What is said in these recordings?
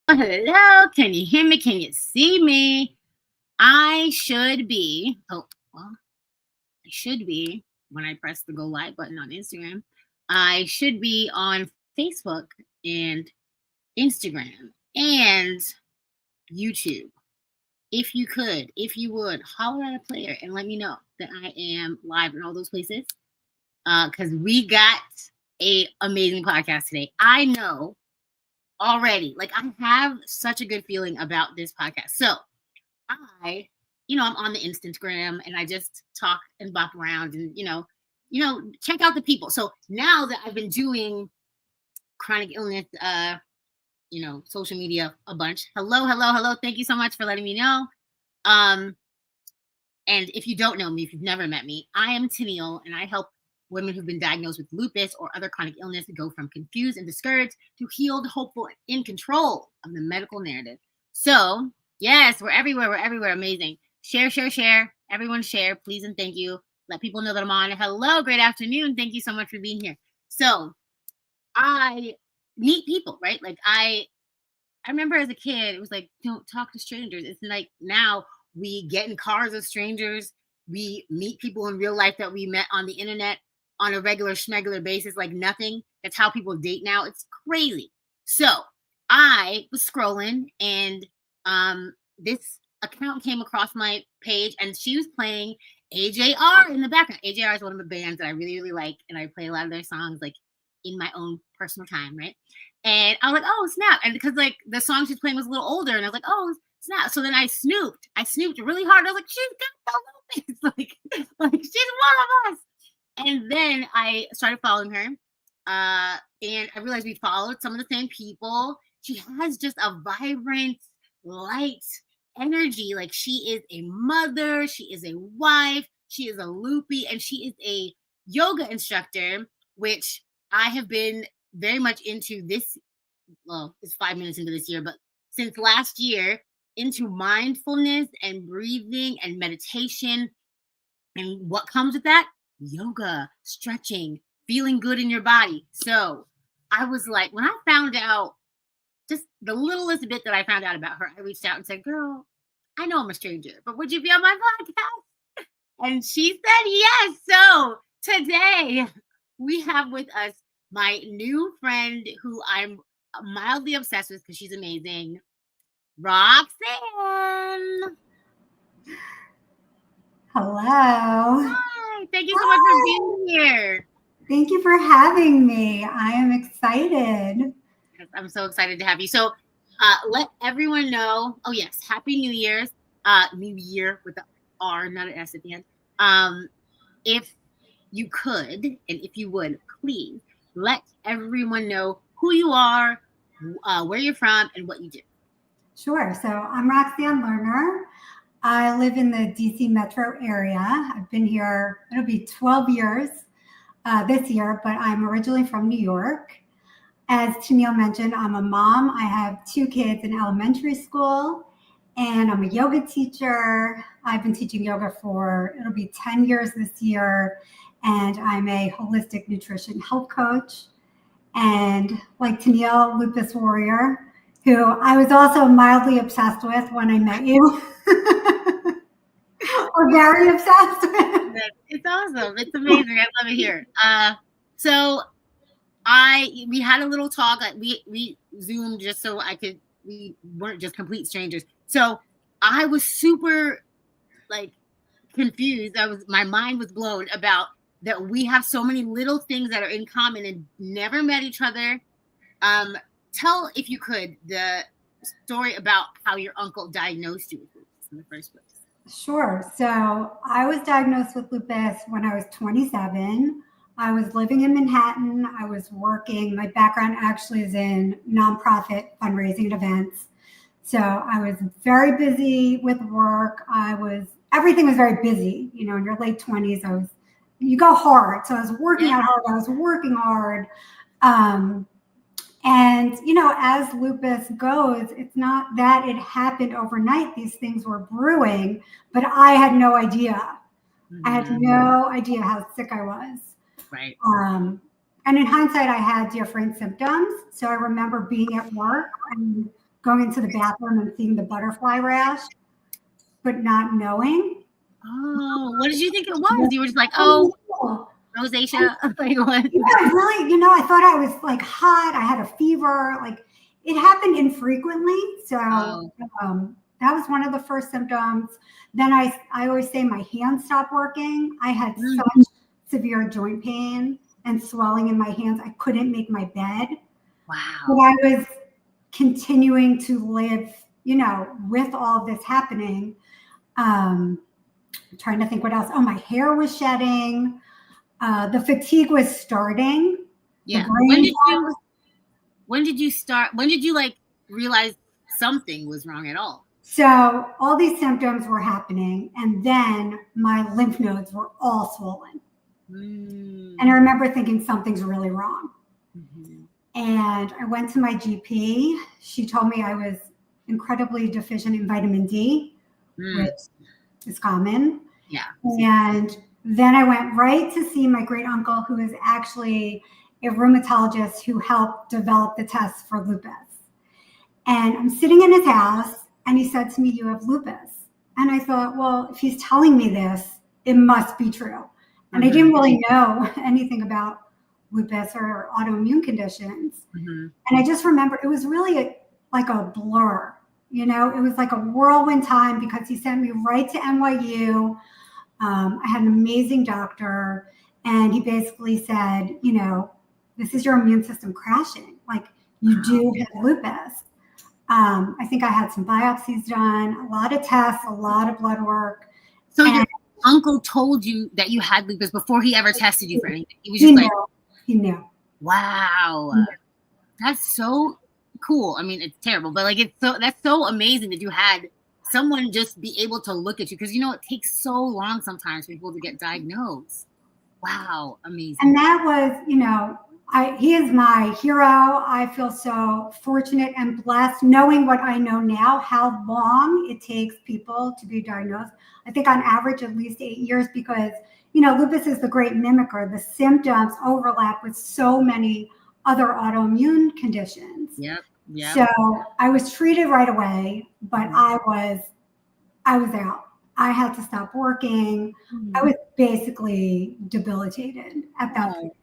Hello. Can you hear me? Can you see me? I should be, I should be, when I press the go live button on Instagram, I should be on Facebook and Instagram and YouTube. If you could, if you would, holler at a player and let me know that I am live in all those places. Because we got a amazing podcast today. I know already, like I have such a good feeling about this podcast. So I, I'm on the Instagram and I just talk and bop around and check out the people. So now that I've been doing chronic illness, social media a bunch. Hello, hello, hello. Thank you so much for letting me know. Um, and if you don't know me, if you've never met me, I am Tenille and I help women who've been diagnosed with lupus or other chronic illness go from confused and discouraged to healed, hopeful, and in control of the medical narrative. So, yes, we're everywhere. We're everywhere. Amazing. Share, share, share. Everyone share, please and thank you. Let people know that I'm on. Hello, great afternoon. Thank you so much for being here. So, I meet people, right? Like I remember as a kid, it was like, don't talk to strangers. It's like now we get in cars with strangers. We meet people in real life that we met on the internet on a regular schmegular basis, like nothing. That's how people date now. It's crazy. So I was scrolling and this account came across my page and she was playing AJR in the background. AJR is one of the bands that I really, really like. And I play a lot of their songs like in my own personal time, right? And I was like, oh, snap. And because like the song she's playing was a little older and I was like, oh, snap. So then I snooped really hard. I was like, she's got the Lupus. like she's one of us. And then I started following her. And I realized we followed some of the same people. She has just a vibrant, light energy. Like she is a mother, she is a wife, she is a loopy, and she is a yoga instructor, which I have been very much into this. Well, it's 5 minutes into this year, but since last year, into mindfulness and breathing and meditation. And what comes with that? Yoga, stretching, feeling good in your body. So I was like, when I found out just the littlest bit that I found out about her, I reached out and said, girl, I know I'm a stranger, but would you be on my podcast? And she said yes. So today we have with us my new friend who I'm mildly obsessed with because she's amazing, Roxanne. Hello. Hi. Thank you so much for being here. Thank you for having me. I am excited. I'm so excited to have you. So let everyone know. Oh yes, Happy New Year's. New Year with the R, not an S at the end. If you could, and if you would, please let everyone know who you are, where you're from, and what you do. Sure. So I'm Roxanne Lerner. I live in the DC metro area. I've been here, it'll be 12 years this year, but I'm originally from New York. As Tenille mentioned, I'm a mom. I have 2 kids in elementary school, and I'm a yoga teacher. I've been teaching yoga it'll be 10 years this year, and I'm a holistic nutrition health coach. And like Tenille, lupus warrior, who I was also mildly obsessed with when I met you. Or very obsessed with. It's awesome. It's amazing. I love it here. So we had a little talk. We zoomed just so we weren't just complete strangers. So I was super like confused. My mind was blown about that we have so many little things that are in common and never met each other. Tell, if you could, the story about how your uncle diagnosed you with lupus in the first place. Sure. So I was diagnosed with lupus when I was 27. I was living in Manhattan. I was working. My background actually is in nonprofit fundraising and events. So I was very busy with work. Everything was very busy. You know, in your late 20s, you go hard. So I was working out hard. I was working hard. And, you know, as lupus goes, it's not that it happened overnight. These things were brewing, but I had no idea. Mm-hmm. I had no idea how sick I was. Right. And in hindsight, I had different symptoms. So I remember being at work and going into the bathroom and seeing the butterfly rash, but not knowing. Oh, what did you think it was? You were just like, oh, rosacea. Like what? Yeah, really, I thought I was like hot. I had a fever. Like it happened infrequently. So that was one of the first symptoms. Then I always say my hands stopped working. I had such severe joint pain and swelling in my hands. I couldn't make my bed. Wow. But I was continuing to live, with all of this happening. I'm trying to think what else. Oh, my hair was shedding. The fatigue was starting. Yeah. When did you start? When did you like realize something was wrong at all? So all these symptoms were happening, and then my lymph nodes were all swollen. And I remember thinking something's really wrong. And I went to my GP. She told me I was incredibly deficient in vitamin D, which is common. Yeah. And then I went right to see my great uncle, who is actually a rheumatologist who helped develop the test for lupus. And I'm sitting in his house, and he said to me, "You have lupus." And I thought, well, if he's telling me this, it must be true. And I didn't really know anything about lupus or autoimmune conditions. And I just remember it was really like a blur. It was like a whirlwind time because he sent me right to NYU. I had an amazing doctor, and he basically said, this is your immune system crashing. Like you do have lupus. I think I had some biopsies done, a lot of tests, a lot of blood work. So your uncle told you that you had lupus before he ever tested you for anything? He was just he knew. Wow. That's so cool. I mean, it's terrible, but like that's so amazing that you had someone just be able to look at you, because it takes so long sometimes for people to get diagnosed. Wow, amazing. And that was, he is my hero. I feel so fortunate and blessed knowing what I know now, how long it takes people to be diagnosed. I think on average at least 8 years, because lupus is the great mimicker. The symptoms overlap with so many other autoimmune conditions. Yep. So I was treated right away, but I was out. I had to stop working. I was basically debilitated at that point.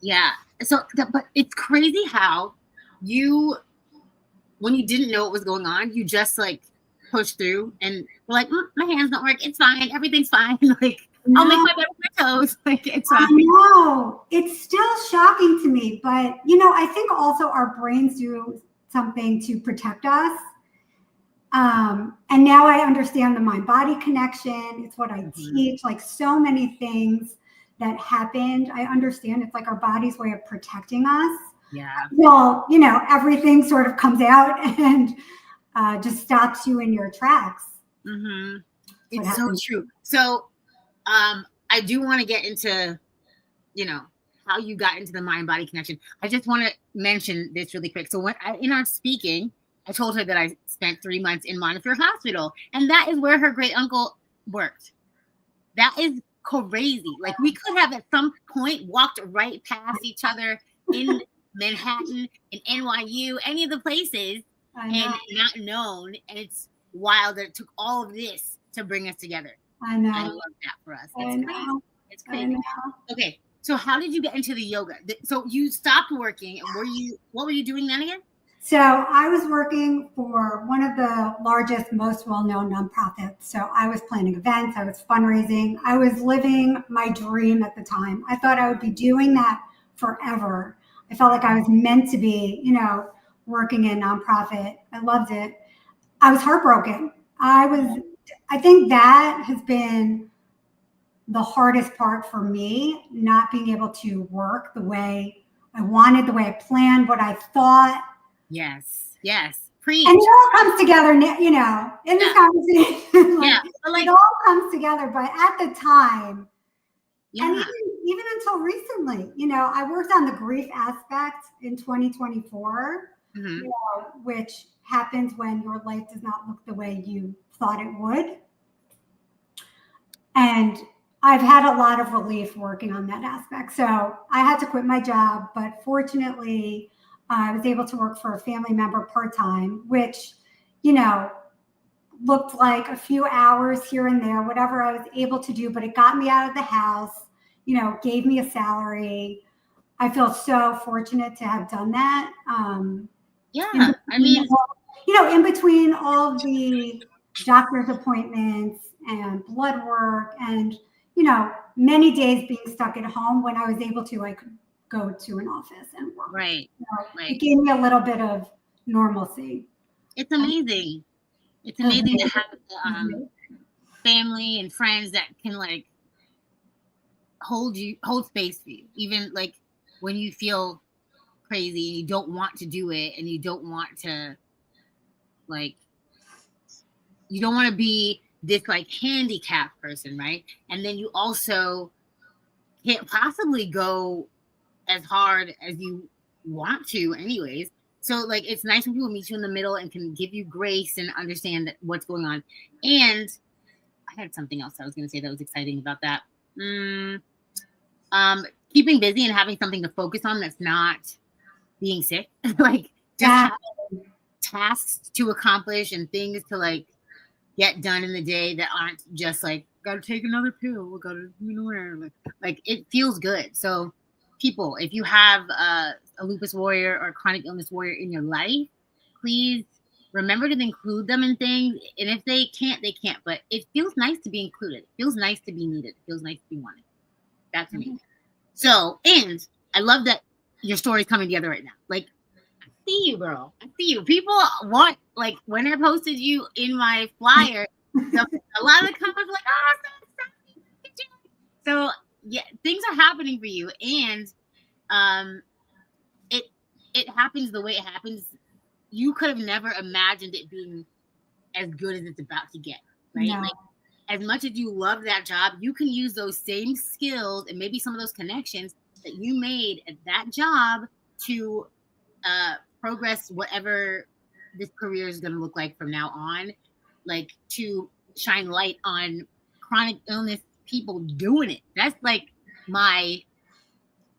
Yeah. So, but it's crazy how when you didn't know what was going on, you just like pushed through and were like, my hands don't work. It's fine. Everything's fine. Like, I'll make my bed with my toes. Like, it's fine. No, it's still shocking to me. But, I think also our brains do something to protect us. And now I understand the mind-body connection. It's what I teach, like so many things that happened. I understand it's like our body's way of protecting us. Yeah. Well, everything sort of comes out and just stops you in your tracks. It's so true. So I do want to get into, how you got into the mind-body connection. I just want to mention this really quick. So in our speaking, I told her that I spent 3 months in Montefiore Hospital, and that is where her great uncle worked. That is crazy. Like we could have at some point walked right past each other in Manhattan, in NYU, any of the places, and not known. And it's wild that it took all of this to bring us together. I know. I love that for us. It's crazy. Okay, so how did you get into the yoga? So you stopped working, and what were you doing then again? So I was working for one of the largest, most well-known nonprofits. So I was planning events, I was fundraising, I was living my dream at the time. I thought I would be doing that forever. I felt like I was meant to be, working in nonprofit. I loved it. I was heartbroken. I think that has been the hardest part for me, not being able to work the way I wanted, the way I planned, what I thought. Yes. Preach. And it all comes together, in this conversation. It all comes together. But at the time, and even until recently, I worked on the grief aspect in 2024, which happens when your life does not look the way you thought it would. And I've had a lot of relief working on that aspect. So I had to quit my job, but fortunately, I was able to work for a family member part-time, which, looked like a few hours here and there, whatever I was able to do, but it got me out of the house, gave me a salary. I feel so fortunate to have done that. Yeah, I mean, in between all of the doctor's appointments and blood work and, many days being stuck at home, when I was able to, I could go to an office and work. right. It gave me a little bit of normalcy. It's amazing. It's amazing to have family and friends that can like hold space for you, even like when you feel crazy and you don't want to do it and you don't want to like you don't want to be this like handicapped person, right? And then you also can't possibly go as hard as you want to anyways. So like it's nice when people meet you in the middle and can give you grace and understand what's going on. And I had something else I was going to say that was exciting about that. Keeping busy and having something to focus on that's not being sick. Like just having tasks to accomplish and things to like get done in the day that aren't just like gotta take another pill, gotta like it feels good. So people, if you have a lupus warrior or chronic illness warrior in your life, please remember to include them in things. And if they can't, they can't. But it feels nice to be included. It feels nice to be needed. It feels nice to be wanted. That's me. So, and I love that your story's coming together right now. Like, I see you, girl. I see you. People want, like, when I posted you in my flyer, a lot of the comments were like, oh, so yeah, things are happening for you. And it happens the way it happens. You could have never imagined it being as good as it's about to get, right? No. Like, as much as you love that job, you can use those same skills and maybe some of those connections that you made at that job to progress whatever this career is going to look like from now on, like to shine light on chronic illness people doing it. That's like my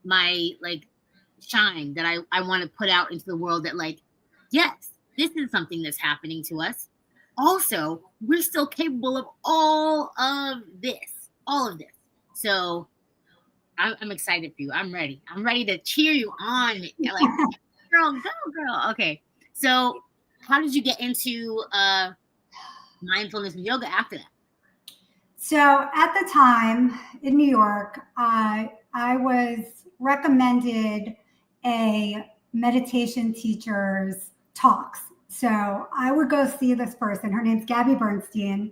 like shine that I want to put out into the world, that like, yes, this is something that's happening to us. Also, we're still capable of all of this. So I'm excited for you. I'm ready. I'm ready to cheer you on. Like, girl, go, girl. Okay. So how did you get into mindfulness and yoga after that? So at the time in New York, I was recommended a meditation teacher's talks. So I would go see this person. Her name's Gabby Bernstein.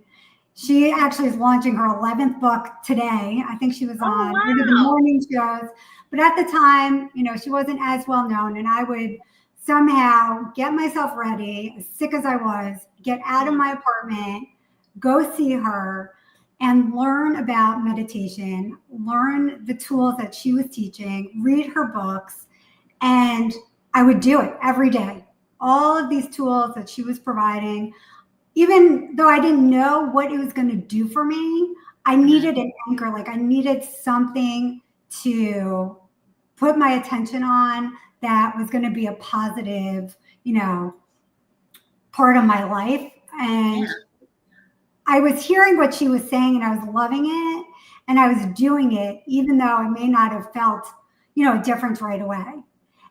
She actually is launching her 11th book today. I think she was on one of the morning shows. But at the time, she wasn't as well known. And I would somehow get myself ready, as sick as I was, get out of my apartment, go see her, and learn about meditation, learn the tools that she was teaching, read her books, and I would do it every day. All of these tools that she was providing, even though I didn't know what it was going to do for me, I needed an anchor. Like I needed something to put my attention on that was going to be a positive, part of my life. And I was hearing what she was saying and I was loving it and I was doing it, even though I may not have felt, a difference right away.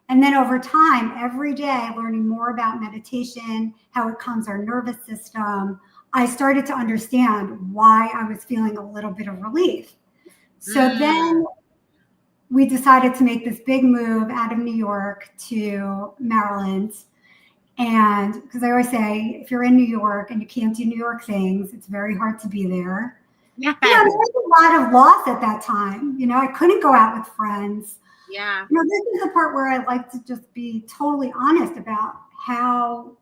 And then over time, every day, learning more about meditation, how it calms our nervous system, I started to understand why I was feeling a little bit of relief. So then we decided to make this big move out of New York to Maryland. And because I always say, if you're in New York and you can't do New York things, it's very hard to be there. Yeah. There was a lot of loss at that time. I couldn't go out with friends. Yeah. This is the part where I like to just be totally honest about how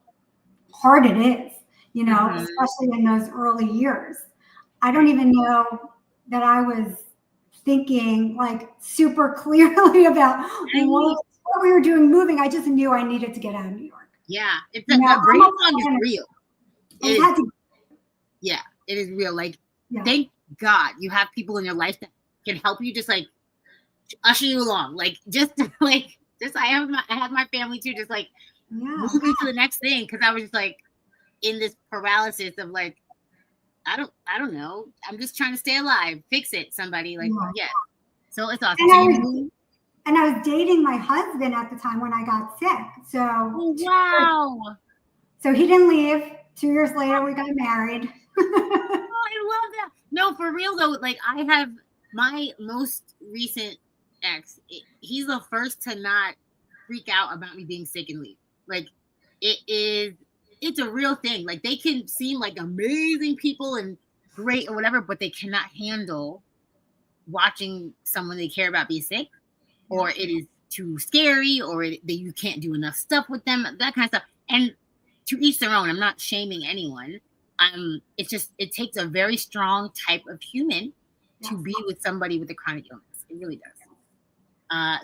hard it is, especially in those early years. I don't even know that I was thinking like super clearly about what we were doing moving. I just knew I needed to get out of New York. Yeah. It's the brain fog is real. Yeah, it is real. Like, thank God you have people in your life that can help you just like usher you along. Like, just like Just I had my family too, just like Yeah. moving to the next thing because I was just like in this paralysis of like I don't know. I'm just trying to stay alive. Fix it, somebody. Like, Yeah. yeah. So it's awesome. And So I you was moved. and I was dating my husband at the time when I got sick. So Oh wow. so he didn't leave. 2 years later, we got married. Oh, I love that. No, for real though, like I have my most recent ex, he's the first to not freak out about me being sick and leave. Like it is it's a real thing. Like they can seem like amazing people and great or whatever, but they cannot handle watching someone they care about be sick, or it is too scary, or that you can't do enough stuff with them, that kind of stuff. And to each their own. I'm not shaming anyone. It's just it takes a very strong type of human to be with somebody with a chronic illness. It really does.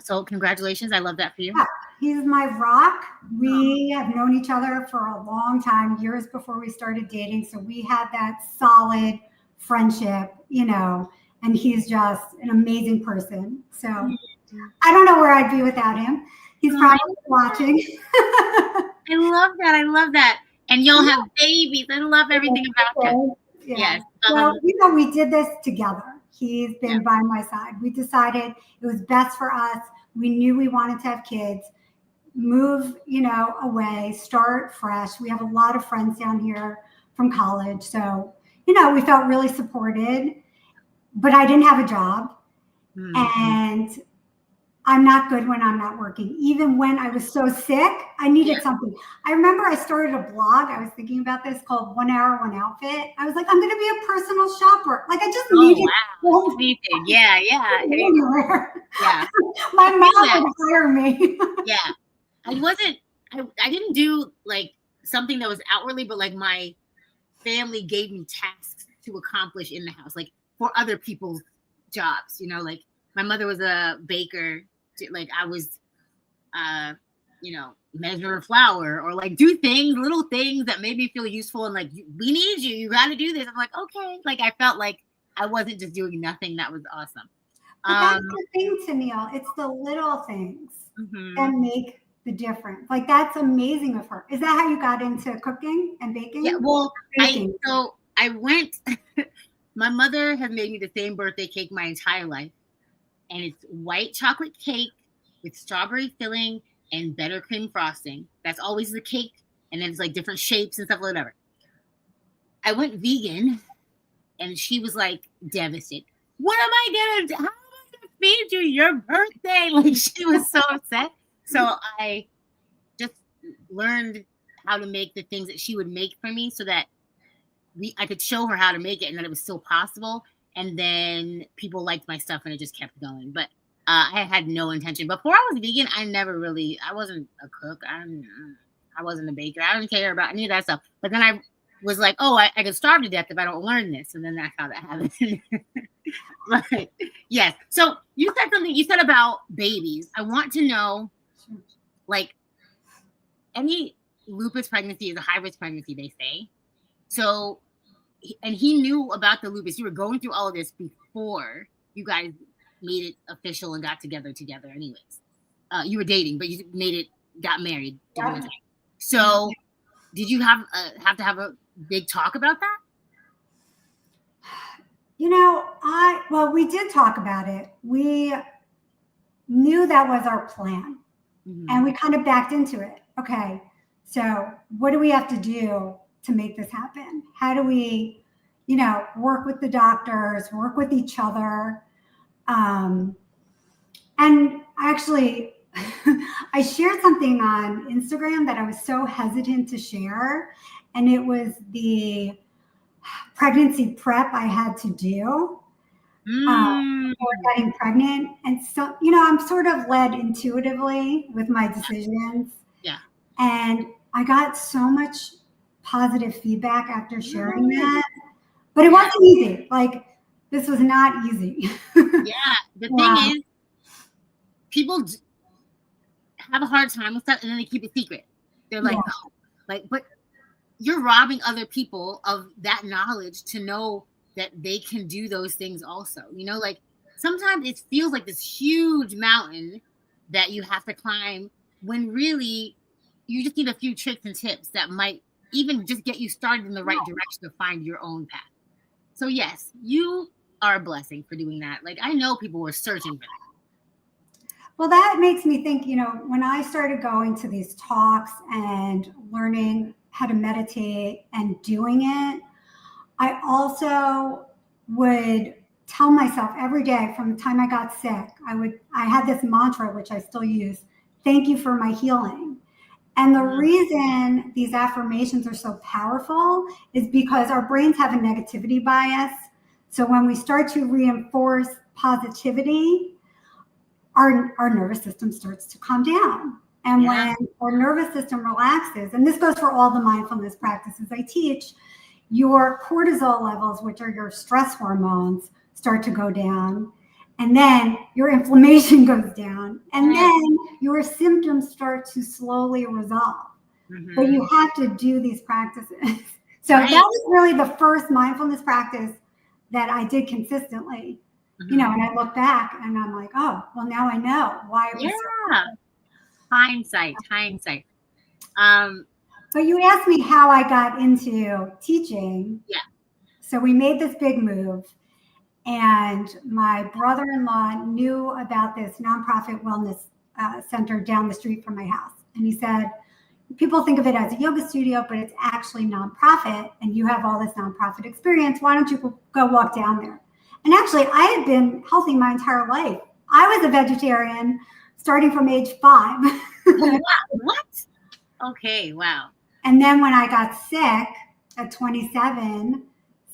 So congratulations. I love that for you. Yeah, he's my rock. We have known each other for a long time, years before we started dating. So we had that solid friendship, and he's just an amazing person. So I don't know where I'd be without him. He's probably watching. I love that. I love that. And y'all have babies. I love everything about that. Yeah. Yes. Well, we did this together. He's been by my side. We decided it was best for us. We knew we wanted to have kids, move, away, start fresh. We have a lot of friends down here from college. So, we felt really supported, but I didn't have a job. And I'm not good when I'm not working. Even when I was so sick, I needed something. I remember I started a blog. I was thinking about this called 1 Hour, 1 Outfit. I was like, I'm going to be a personal shopper. Like I just needed. Yeah. Yeah. My mom would hire me. Yeah. I didn't do like something that was outwardly, but like my family gave me tasks to accomplish in the house, like for other people's jobs, like my mother was a baker. Like I was, measure a flour or like do little things that made me feel useful. And like, we need you. You got to do this. I'm like, okay. Like I felt like I wasn't just doing nothing. That was awesome. But that's the thing, Tenille. It's the little things that make the difference. Like that's amazing of her. Is that how you got into cooking and baking? Yeah. Well, I went. My mother has made me the same birthday cake my entire life. And it's white chocolate cake with strawberry filling and buttercream frosting. That's always the cake. And then it's like different shapes and stuff, whatever. I went vegan and she was like devastated. What am I going to do? How am I going to feed you your birthday? Like she was so upset. So I just learned how to make the things that she would make for me so that I could show her how to make it and that it was still possible. And then people liked my stuff and it just kept going. But I had no intention. Before I was vegan, I wasn't a cook. I wasn't a baker. I didn't care about any of that stuff. But then I was like, oh, I could starve to death if I don't learn this. And then that's how that happened. But yes. So you said something, you said about babies. I want to know, like, any lupus pregnancy is a high-risk pregnancy, they say. So, and he knew about the lupus. You were going through all of this before you guys made it official and got together anyways. You were dating, but you got married. Yeah. So did you have to have a big talk about that? We did talk about it. We knew that was our plan. And we kind of backed into it. Okay, so what do we have to do to make this happen? How do we, work with the doctors, work with each other? And actually, I shared something on Instagram that I was so hesitant to share. And it was the pregnancy prep I had to do before getting pregnant. And so, I'm sort of led intuitively with my decisions. Yeah. And I got so much positive feedback after sharing that. But it wasn't easy. Like, this was not easy. Yeah. The thing is, people have a hard time with stuff and then they keep it secret. They're like, oh, but you're robbing other people of that knowledge to know that they can do those things also. Like sometimes it feels like this huge mountain that you have to climb, when really you just need a few tricks and tips that might even just get you started in the right direction to find your own path. So yes, you are a blessing for doing that. Like, I know people were searching for that. Well, that makes me think, when I started going to these talks and learning how to meditate and doing it, I also would tell myself every day from the time I got sick, I had this mantra, which I still use: thank you for my healing. And the reason these affirmations are so powerful is because our brains have a negativity bias. So when we start to reinforce positivity, our nervous system starts to calm down. And when our nervous system relaxes, and this goes for all the mindfulness practices I teach, your cortisol levels, which are your stress hormones, start to go down. And then your inflammation goes down. And then your symptoms start to slowly resolve. But you have to do these practices. So that was really the first mindfulness practice that I did consistently. And I look back and I'm like, oh, well, now I know why it was so hindsight. But you asked me how I got into teaching. Yeah. So we made this big move, and my brother-in-law knew about this nonprofit wellness center down the street from my house. And he said, people think of it as a yoga studio, but it's actually nonprofit, and you have all this nonprofit experience. Why don't you go walk down there? And actually, I had been healthy my entire life. I was a vegetarian starting from age 5. What? Okay, wow. And then when I got sick at 27,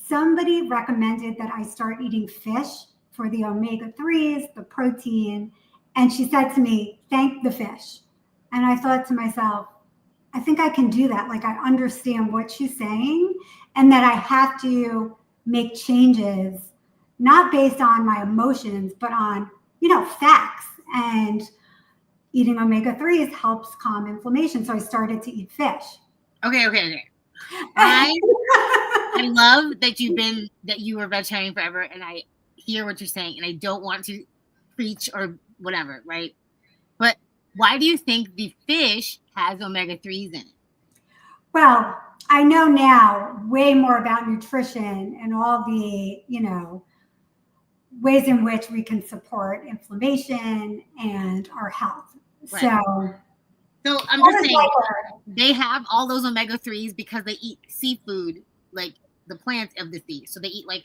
somebody recommended that I start eating fish for the omega-3s, the protein. And she said to me, thank the fish. And I thought to myself, I think I can do that. Like, I understand what she's saying, and that I have to make changes, not based on my emotions, but on, facts. And eating omega-3s helps calm inflammation. So I started to eat fish. Okay. I love that you were vegetarian forever, and I hear what you're saying, and I don't want to preach or whatever, right? But why do you think the fish has omega-3s in it? Well, I know now way more about nutrition and all the, ways in which we can support inflammation and our health. Right. So I'm just saying, they have all those omega-3s because they eat seafood, like the plants of the sea. So they eat like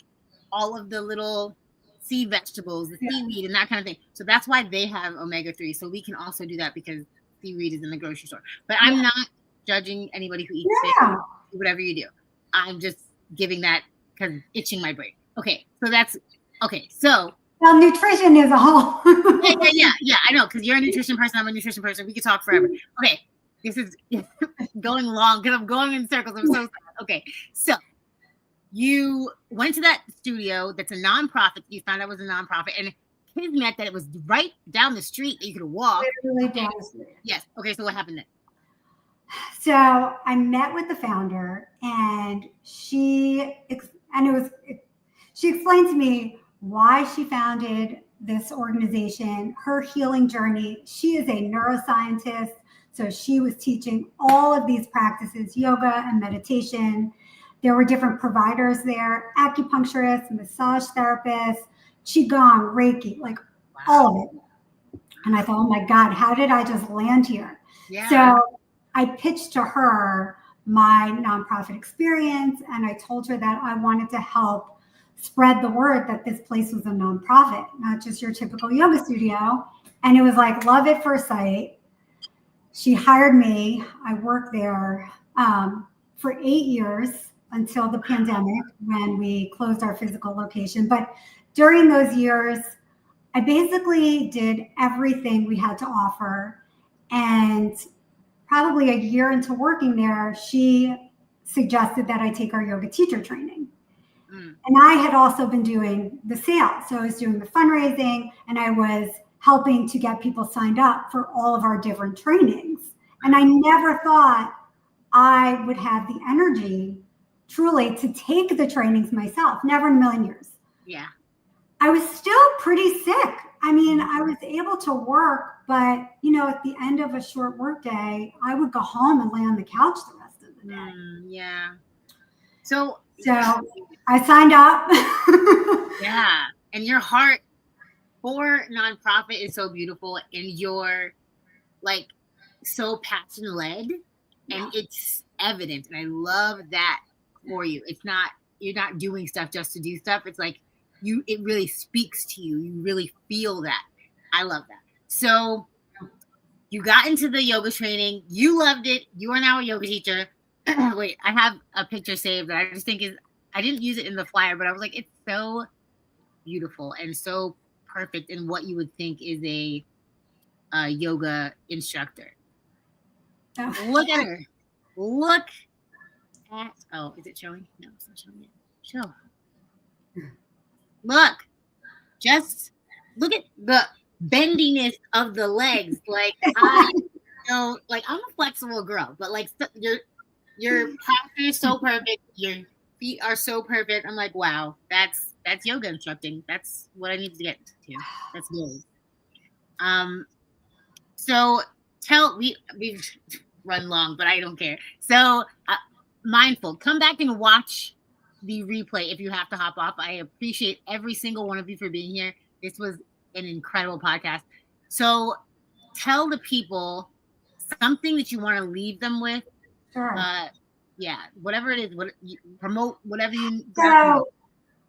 all of the little sea vegetables, the seaweed, and that kind of thing. So that's why they have omega-3. So we can also do that because seaweed is in the grocery store. But I'm not judging anybody who eats fish. Do whatever you do. I'm just giving that because it's itching my brain. Okay, so that's okay. So. Well, nutrition is a whole. Yeah. I know, because you're a nutrition person. I'm a nutrition person. We could talk forever. Okay, this is going long because I'm going in circles. I'm so sorry. Okay, so you went to that studio that's a nonprofit. You found out it was a nonprofit, and kids met that it was right down the street that you could walk. Literally down the street. Yes. Okay, so what happened then? So I met with the founder, and she explained to me why she founded this organization, her healing journey. She is a neuroscientist, so she was teaching all of these practices, yoga and meditation. There were different providers there, acupuncturists, massage therapists, qigong, Reiki, like all of it. And I thought, oh my God, how did I just land here? Yeah. So I pitched to her my nonprofit experience, and I told her that I wanted to help spread the word that this place was a nonprofit, not just your typical yoga studio. And it was like love at first sight. She hired me. I worked there for 8 years until the pandemic, when we closed our physical location. But during those years, I basically did everything we had to offer. And probably a year into working there, she suggested that I take our yoga teacher training. And I had also been doing the sales. So I was doing the fundraising, and I was helping to get people signed up for all of our different trainings. And I never thought I would have the energy truly to take the trainings myself. Never in a million years. Yeah. I was still pretty sick. I mean, I was able to work, but at the end of a short work day, I would go home and lay on the couch the rest of the day. Yeah. So I signed up. Yeah. And your heart for nonprofit is so beautiful, and you're like so passion led, and it's evident. And I love that for you. You're not doing stuff just to do stuff. It's like it really speaks to you. You really feel that. I love that. So you got into the yoga training. You loved it. You are now a yoga teacher. Wait, I have a picture saved that I just think I didn't use it in the flyer, but I was like, it's so beautiful and so perfect in what you would think is a yoga instructor. Look at her. Look at, is it showing? No, it's not showing yet. Show. Look. Just look at the bendiness of the legs. Like, I'm a flexible girl, but like your posture is so perfect. Your feet are so perfect. I'm like, wow, that's yoga instructing. That's what I need to get to. That's good. So we've run long, but I don't care. So mindful, come back and watch the replay if you have to hop off. I appreciate every single one of you for being here. This was an incredible podcast. So tell the people something that you want to leave them with. Sure. Whatever it is, promote whatever you. So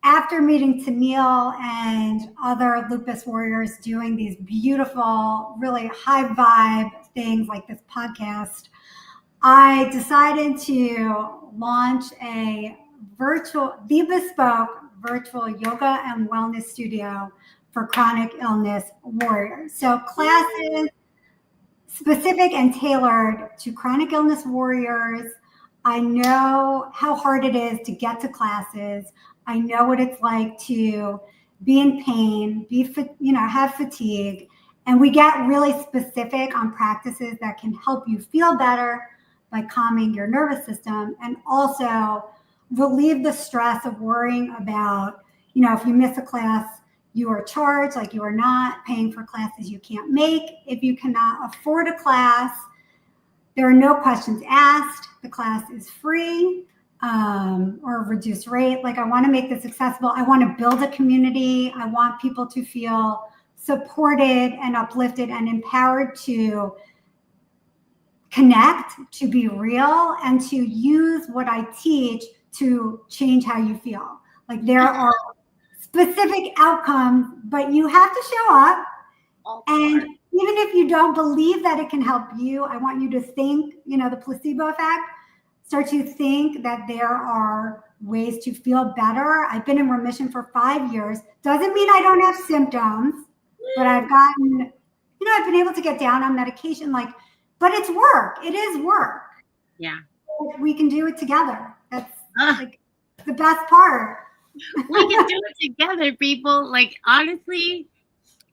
after meeting Tenille and other Lupus warriors doing these beautiful, really high vibe things like this podcast, I decided to launch the bespoke virtual yoga and wellness studio for chronic illness warriors. So classes specific and tailored to chronic illness warriors. I know how hard it is to get to classes. I know what it's like to be in pain, have fatigue, and we get really specific on practices that can help you feel better by calming your nervous system, and also relieve the stress of worrying about, if you miss a class, you are charged, like you are not paying for classes you can't make. If you cannot afford a class, there are no questions asked. The class is free or reduced rate. Like, I want to make this accessible. I want to build a community. I want people to feel supported and uplifted and empowered to connect, to be real, and to use what I teach to change how you feel. Like, there are specific outcomes, but you have to show up. And even if you don't believe that it can help you, I want you to think, the placebo effect, start to think that there are ways to feel better. I've been in remission for 5 years. Doesn't mean I don't have symptoms, but I've gotten, I've been able to get down on medication, but it's work. It is work. Yeah. We can do it together. That's like the best part. We can do it together, people. Like, honestly,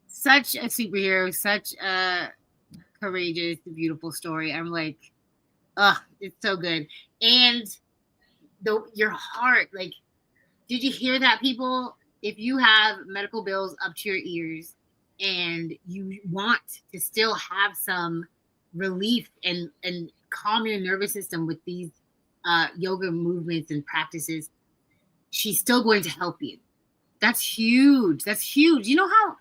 such a superhero, such a courageous, beautiful story. I'm like, it's so good. And your heart, like, did you hear that, people? If you have medical bills up to your ears and you want to still have some relief and calm your nervous system with these yoga movements and practices, she's still going to help you. That's huge. That's huge. You know how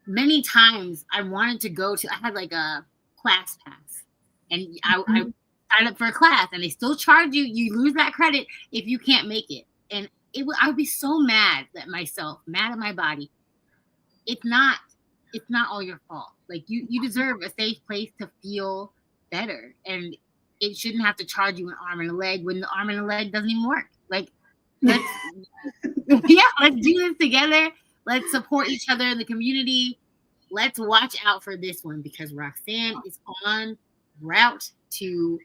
many times I wanted to I had like a class pass, and I signed up for a class, and they still charge you. You lose that credit if you can't make it. And I would be so mad at myself, mad at my body. It's not all your fault. Like, you deserve a safe place to feel better, and it shouldn't have to charge you an arm and a leg when the arm and a leg doesn't even work. Like, let's do this together. Let's support each other in the community. Let's watch out for this one, because Roxanne is on route to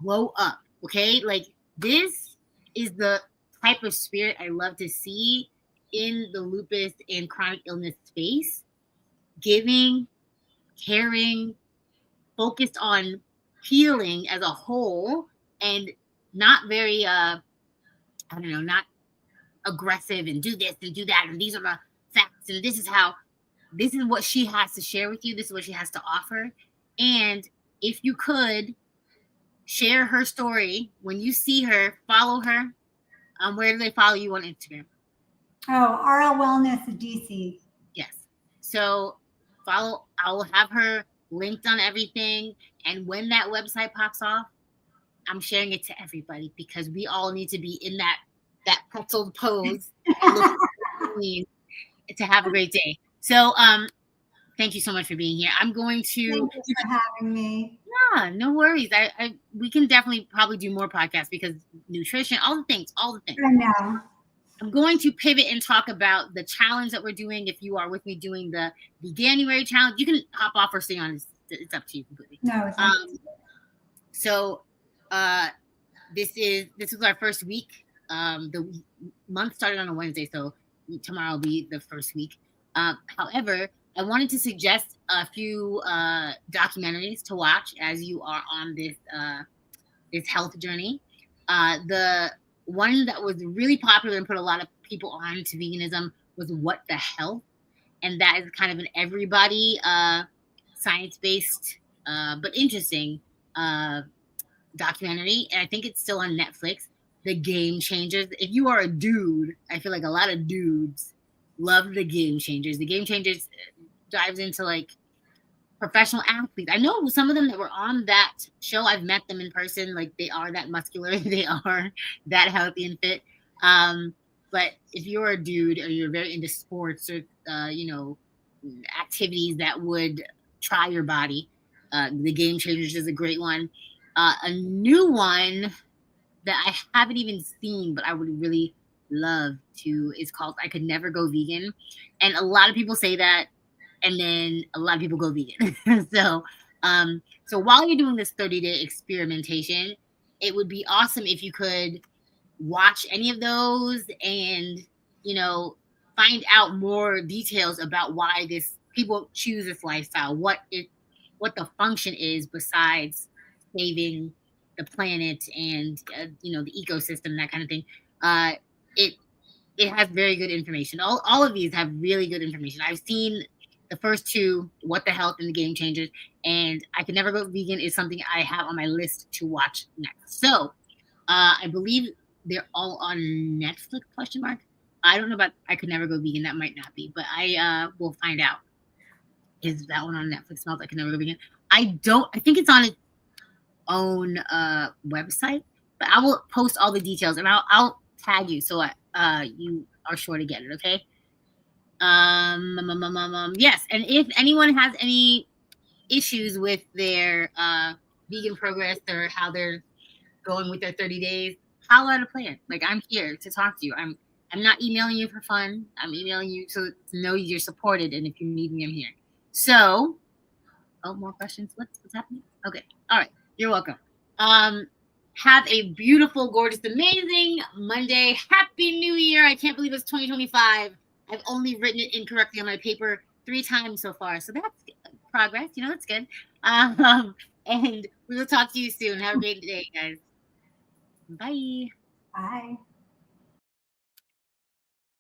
blow up. Okay, like, this is the type of spirit I love to see in the lupus and chronic illness space. Giving, caring, focused on healing as a whole, and not very not aggressive and do this and do that, and these are the facts, and this is how. this is what she has to share with you. This is what she has to offer. And if you could share her story when you see her, follow her. Where do they follow you on Instagram? Oh, RL Wellness DC. Yes. So follow. I will have her linked on everything. And when that website pops off, I'm sharing it to everybody because we all need to be in that pretzel pose and look to have a great day. So thank you so much for being here. I'm going to Thank you for having me. yeah, no worries. We can definitely probably do more podcasts because nutrition, all the things. I know. I'm going to pivot and talk about the challenge that we're doing. If you are with me doing the January challenge, you can hop off or stay on. It's up to you completely. No, it's So this is our first week. The month started on a Wednesday, so tomorrow will be the first week. However, I wanted to suggest a few documentaries to watch as you are on this health journey. The one that was really popular and put a lot of people on to veganism was What the Health, and that is kind of an everybody science-based but interesting documentary, and I think it's still on Netflix. The Game Changers. If you are a dude, I feel like a lot of dudes love The Game Changers. The Game Changers dives into like professional athletes. I know some of them that were on that show. I've met them in person. Like they are that muscular. They are that healthy and fit. But if you're a dude or you're very into sports or activities that would try your body, The Game Changers is a great one. A new one that I haven't even seen, but I would really love to, is called I Could Never Go Vegan. And a lot of people say that, and then a lot of people go vegan. So while you're doing this 30-day experimentation, it would be awesome if you could watch any of those and, find out more details about why people choose this lifestyle, what the function is besides saving the planet and the ecosystem, that kind of thing. It has very good information. All of these have really good information. I've seen the first two, What the Health and The Game Changers, and I Could Never Go Vegan is something I have on my list to watch next. So I believe they're all on Netflix, ? I don't know about I Could Never Go Vegan. That might not be, but I will find out. Is that one on Netflix? I Could Never Go Vegan. I think it's on its own website, but I will post all the details and I'll tag you so you are sure to get it. Okay. Yes, and if anyone has any issues with their vegan progress or how they're going with their 30 days, holler at a plan. Like, I'm here to talk to you. I'm not emailing you for fun. I'm emailing you to know you're supported, and if you need me, I'm here. So, more questions? What's happening? Okay. All right. You're welcome. Have a beautiful, gorgeous, amazing Monday. Happy New Year. I can't believe it's 2025. I've only written it incorrectly on my paper 3 times so far. So that's progress. That's good. And we will talk to you soon. Have a great day, guys. Bye. Bye.